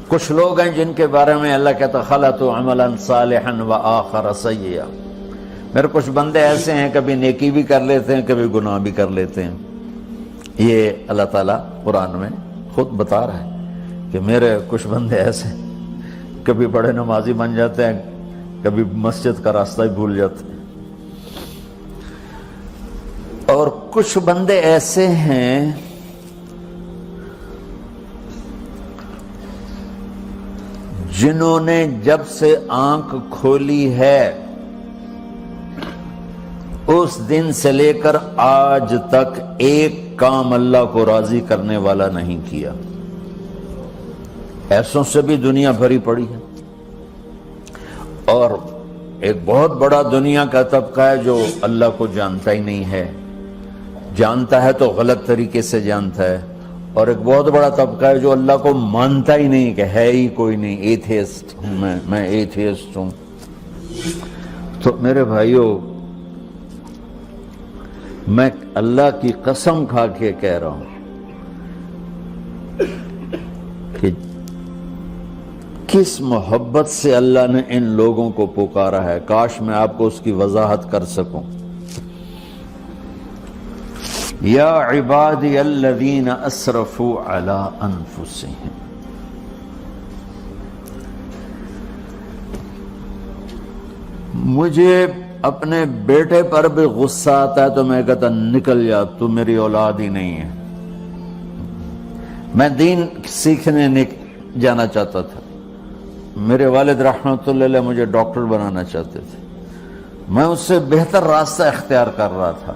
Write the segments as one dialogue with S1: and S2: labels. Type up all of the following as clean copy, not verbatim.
S1: کچھ لوگ ہیں جن کے بارے میں اللہ کہتا خلطوا عملا صالحا وآخر سیئا، میرے کچھ بندے ایسے ہیں کبھی نیکی بھی کر لیتے ہیں کبھی گناہ بھی کر لیتے ہیں۔ یہ اللہ تعالیٰ قرآن میں خود بتا رہا ہے کہ میرے کچھ بندے ایسے ہیں، کبھی بڑے نمازی بن جاتے ہیں کبھی مسجد کا راستہ ہی بھول جاتے ہیں، اور کچھ بندے ایسے ہیں جنہوں نے جب سے آنکھ کھولی ہے اس دن سے لے کر آج تک ایک کام اللہ کو راضی کرنے والا نہیں کیا۔ ایسوں سے بھی دنیا بھری پڑی ہے، اور ایک بہت بڑا دنیا کا طبقہ ہے جو اللہ کو جانتا ہی نہیں ہے، جانتا ہے تو غلط طریقے سے جانتا ہے، اور ایک بہت بڑا طبقہ ہے جو اللہ کو مانتا ہی نہیں کہ ہے ہی کوئی نہیں، ایتھیسٹ ہوں میں ایتھیسٹ ہوں۔ تو میرے بھائیوں، میں اللہ کی قسم کھا کے کہہ رہا ہوں کہ کس محبت سے اللہ نے ان لوگوں کو پکارا ہے، کاش میں آپ کو اس کی وضاحت کر سکوں۔ یا عبادی الذین اسرفوا علی انفسہم، مجھے اپنے بیٹے پر بھی غصہ آتا ہے تو میں کہتا نکل جا، تو میری اولاد ہی نہیں ہے۔ میں دین سیکھنے جانا چاہتا تھا، میرے والد رحمۃ اللہ علیہ مجھے ڈاکٹر بنانا چاہتے تھے، میں اس سے بہتر راستہ اختیار کر رہا تھا،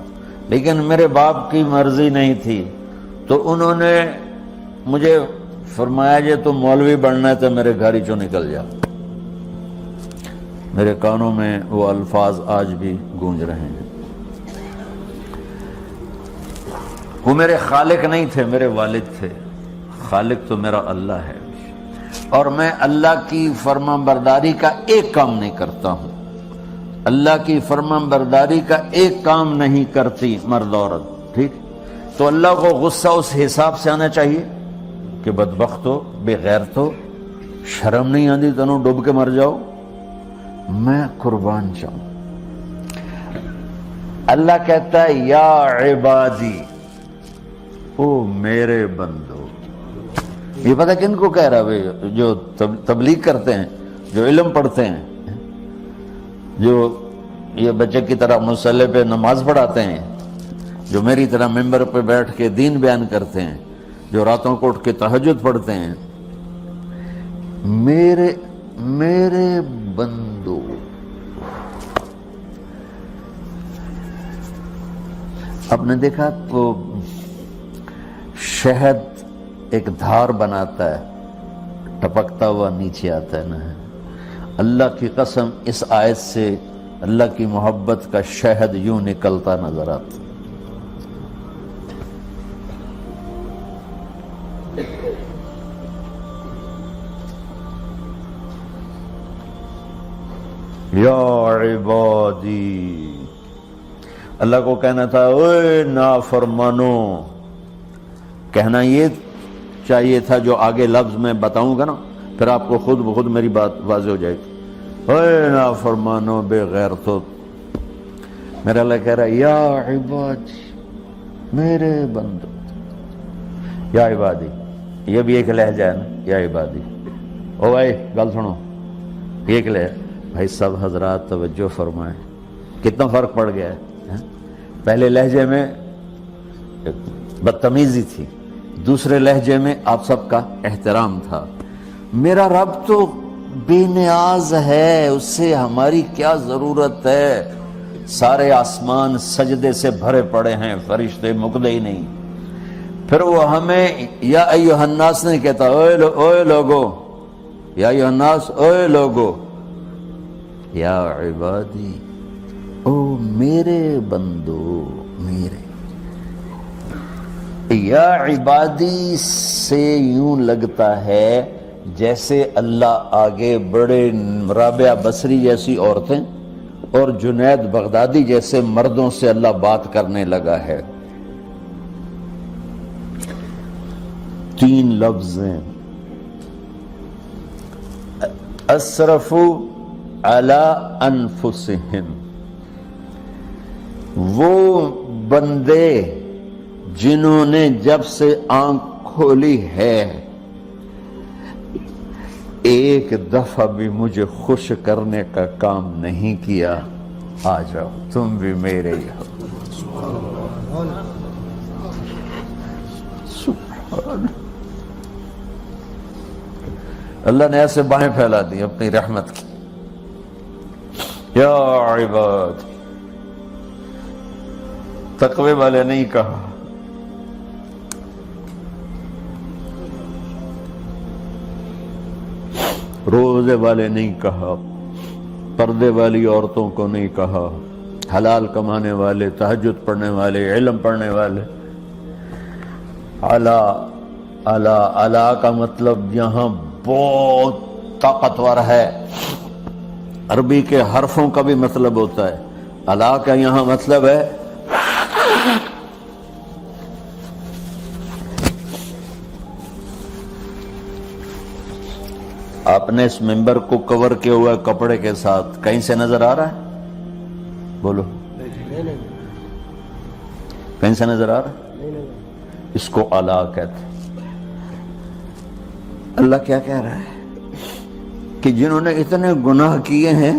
S1: لیکن میرے باپ کی مرضی نہیں تھی، تو انہوں نے مجھے فرمایا جی تم مولوی بننا ہے تو میرے گھر ہی چوں نکل جا۔ میرے کانوں میں وہ الفاظ آج بھی گونج رہے ہیں۔ وہ میرے خالق نہیں تھے، میرے والد تھے، خالق تو میرا اللہ ہے، اور میں اللہ کی فرمان برداری کا ایک کام نہیں کرتا ہوں، اللہ کی فرمان برداری کا ایک کام نہیں کرتی مرد عورت، ٹھیک؟ تو اللہ کو غصہ اس حساب سے آنا چاہیے کہ بدبخت ہو، بے غیرت ہو، شرم نہیں آتی تنوں ڈوب کے مر جاؤ۔ میں قربان جاؤں، اللہ کہتا ہے یا عبادی، او میرے بندو۔ یہ پتہ کن کو کہہ رہا ہے؟ جو تبلیغ کرتے ہیں، جو علم پڑھتے ہیں، جو یہ بچے کی طرح مصلی پہ نماز پڑھاتے ہیں، جو میری طرح ممبر پہ بیٹھ کے دین بیان کرتے ہیں، جو راتوں کو اٹھ کے تہجد پڑھتے ہیں۔ میرے بندو، آپ نے دیکھا وہ شہد ایک دھار بناتا ہے، ٹپکتا ہوا نیچے آتا ہے نا۔ اللہ کی قسم اس آیت سے اللہ کی محبت کا شہد یوں نکلتا نظر آتا۔ یا عبادی، اللہ کو کہنا تھا اوے نافرمانو، کہنا یہ چاہیے تھا جو آگے لفظ میں بتاؤں گا نا، پھر آپ کو خود بخود میری بات واضح ہو جائے گی۔ اوے نافرمانو، بے غیرتو، میرا اللہ کہہ رہا ہے یا عبادی، میرے بندو، یا عبادی، یہ بھی ایک لہجہ ہے نا، یا عبادی۔ او بھائی گل سنو، ایک لہجہ، بھائی سب حضرات توجہ فرمائیں، کتنا فرق پڑ گیا ہے۔ پہلے لہجے میں بدتمیزی تھی، دوسرے لہجے میں آپ سب کا احترام تھا۔ میرا رب تو بے نیاز ہے، اس سے ہماری کیا ضرورت ہے؟ سارے آسمان سجدے سے بھرے پڑے ہیں، فرشتے مکدے ہی نہیں۔ پھر وہ ہمیں یا ایھا الناس نہیں کہتا، اوے لوگو، یا ایھا الناس، اوے لوگو، یا عبادی، او میرے بندو، میرے۔ یا عبادی سے یوں لگتا ہے جیسے اللہ آگے بڑے رابعہ بصری جیسی عورتیں اور جنید بغدادی جیسے مردوں سے اللہ بات کرنے لگا ہے۔ 3 لفظ ہیں، اسرفوا علی انفسہم، وہ بندے جنہوں نے جب سے آنکھ کھولی ہے ایک دفعہ بھی مجھے خوش کرنے کا کام نہیں کیا، آ جاؤ تم بھی میرے ہی ہو۔ سبحان اللہ نے ایسے باہیں پھیلا دی اپنی رحمت کی۔ یا عباد، تقوی والے نہیں کہا، روزے والے نہیں کہا، پردے والی عورتوں کو نہیں کہا، حلال کمانے والے، تہجد پڑھنے والے، علم پڑھنے والے۔ علا علا علا کا مطلب یہاں بہت طاقتور ہے، عربی کے حرفوں کا بھی مطلب ہوتا ہے۔ علا کا یہاں مطلب ہے آپ نے اس ممبر کو کور کیا ہوا کپڑے کے ساتھ، کہیں سے نظر آ رہا ہے؟ بولو، کہیں سے نظر آ رہا ہے؟ اس کو علا کہتے ہیں۔ اللہ کیا کہہ رہا ہے کہ جنہوں نے اتنے گناہ کیے ہیں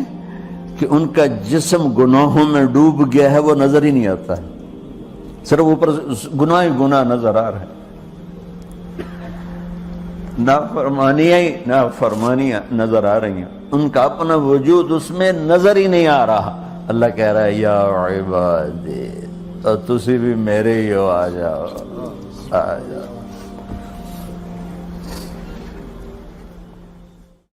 S1: کہ ان کا جسم گناہوں میں ڈوب گیا ہے، وہ نظر ہی نہیں آتا ہے، صرف اوپر گناہ ہی گناہ نظر آ رہا ہے، نافرمانیاں نظر آ رہی ہیں، ان کا اپنا وجود اس میں نظر ہی نہیں آ رہا۔ اللہ کہہ رہا ہے یا عبادی، اور تسی بھی میرے ہی ہو، آ جاؤ آ جاؤ۔